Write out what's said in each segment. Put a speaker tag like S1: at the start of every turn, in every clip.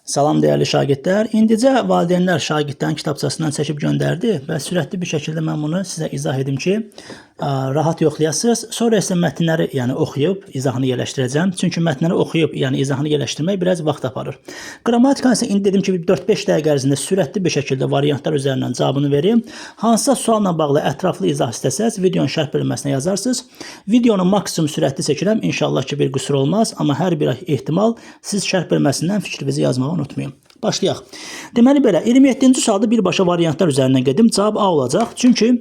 S1: Salam dəyərli şagirdlər. İndicə valideynlər şagirdlərin kitabçasından çəkib göndərdi və sürətli bir şəkildə mən bunu sizə izah edim ki, rahat yoxlayasınız. Sonra isə mətnləri, oxuyub izahını yerləşdirəcəm. Çünki mətnləri oxuyub, izahını yerləşdirmək biraz vaxt aparır. Qrammatikanı isə indi dedim ki, 4-5 dəqiqə ərzində sürətli bir şəkildə variantlar üzərindən cavabını verim. Hansısa sualla bağlı ətraflı izah istəsəz, videonun şərh bölməsinə yazarsınız. Videonu maksimum sürətli çəkirəm. İnşallah ki, bir qüsur olmaz, amma hər bir ehtimal siz şərh bölməsindən fikrinizi yazmağı unutmayın. Başlayaq. Deməli belə, 27-ci sualda birbaşa variantlar üzərindən gedim. Cavab A olacaq. Çünki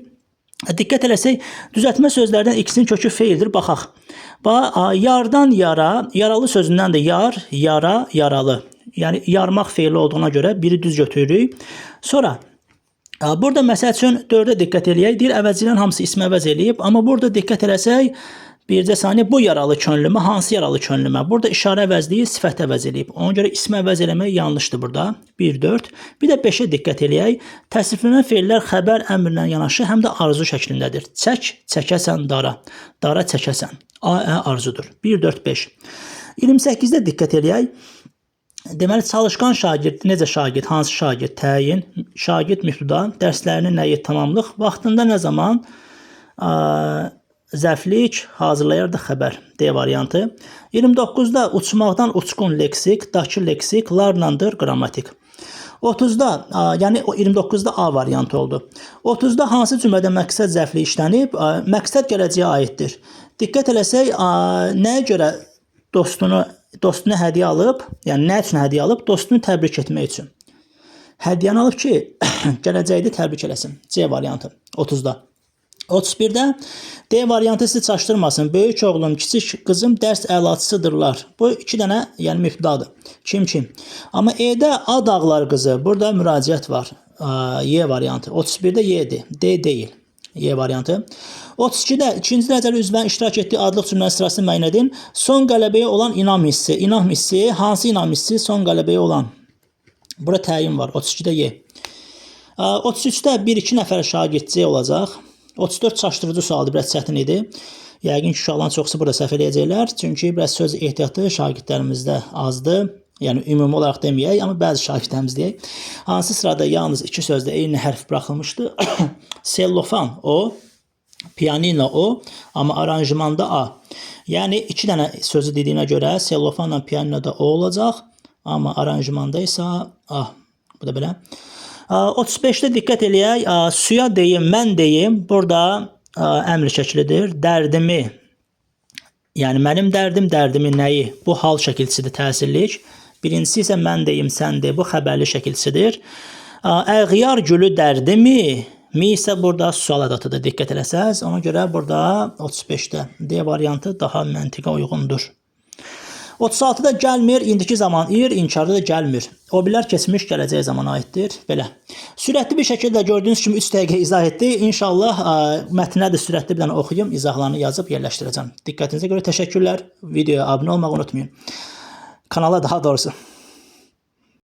S1: diqqət eləsək, düzəltmə sözlərdən ikisinin kökü feildir. Baxaq. Yardan yara, yaralı sözündən də yar, yara, yaralı. Yəni yarmaq feili olduğuna görə biri düz götürürük. Sonra burada məsəl üçün 4-ə diqqət eləyək. Deyir, əvəzləyən hamısı ismi əvəz eləyib. Amma burada diqqət eləsək, bircə saniyə, bu yaralı könlümə, hansı yaralı könlümə? Burada işarə əvəzliyi sifət əvəz eləyib. Ona görə ismi əvəz eləmək yanlışdır burada. 1-4. Bir də 5-ə diqqət eləyək. Təsriflənən feillər xəbər əmrlə yanaşı həm də arzu şəklindədir. Çək, çəkəsən, dara. Dara çəkəsən. A, arzudur. 1-4-5. 28-də diqqət eləyək. Deməli, çalışqan şagird, necə şagird, hansı şagird? Təyin, şagird mübtəda, dərslərinin nəyi tamamlıq, vaxtında nə zaman? Zəflik, hazırlayar da xəbər. D variantı. 29-da uçmaqdan uçqun leksik, dakı leksik, larlandır qrammatik. 30-da, yəni 29-da A variantı oldu. 30-da hansı cümlədə məqsəd zəfli işlənib? Məqsəd gələcəyə aiddir. Diqqət eləsək, nəyə görə dostuna hədiyyə alıb, yəni nə üçün hədiyyə alıb? Dostunu təbrik etmək üçün. Hədiyyəni alıb ki, gələcəkdə təbrik eləsin. C variantı. 30-da. 31-də D variantı sizi çaşdırmasın. Böyük oğlum, kiçik qızım dərs əlaçısıdırlar. Bu iki dənə, yəni mübtədadır. Kim? Amma E-də A dağlar qızı. Burada müraciət var. Y variantı. 31-də Y-dir. D deyil. Y variantı. 32-də ikinci dərəcəli üzvlərin iştirak etdiyi adlıq cümlənin sırasını müəyyən edin. Son qələbəyə olan inam hissi. İnam hissi, hansı inam hissi? Son qələbəyə olan. Burada təyin var. 32-də Y. 33-də 1-2 nəfər şagirdçi olacaq. 34 çaşdırıcı sualdır, biraz çətin idi. Yəqin ki, uşaqların çoxusu burada səhv eləyəcəklər. Çünki biraz söz ehtiyatı şagirdlərimizdə azdır. Yəni, ümumi olaraq deməyək, amma bəzi şagirdlərimiz deyək. Hansı sırada yalnız iki sözdə eyni hərf buraxılmışdı? Sellofan o, pianino o, amma aranjmanda A. Yəni, iki dənə sözü dediyinə görə sellofanla pianino da O olacaq, amma aranjmanda isə A. Bu da belə. 35-də diqqət eləyək. Suya deyim, mən deyim. Burada əmr şəklidir. Dərdimi, yəni mənim dərdim, dərdimin nəyi? Bu hal şəkilçisidir, təsirlik. Birincisi isə mən deyim, sən de. Bu xəbərli şəkilçisidir. Əğyar gülü dərdimi? Mi isə burada sual ədatıdır. Diqqət eləsəz. Ona görə burada 35-də D variantı daha məntiqə uyğundur. 36-da gəlmir, indiki zaman ir, inkarda da gəlmir. O bilər keçmiş, gələcək zamana aiddir. Belə. Sürətli bir şəkildə gördüyünüz kimi 3 dəqiqə izah etdi. İnşallah mətnləri də sürətli bir dənə oxuyum, izahlarını yazıb yerləşdirəcəm. Diqqətinizə görə təşəkkürlər. Videoya abunə olmağı unutmayın. Kanala daha doğrusu.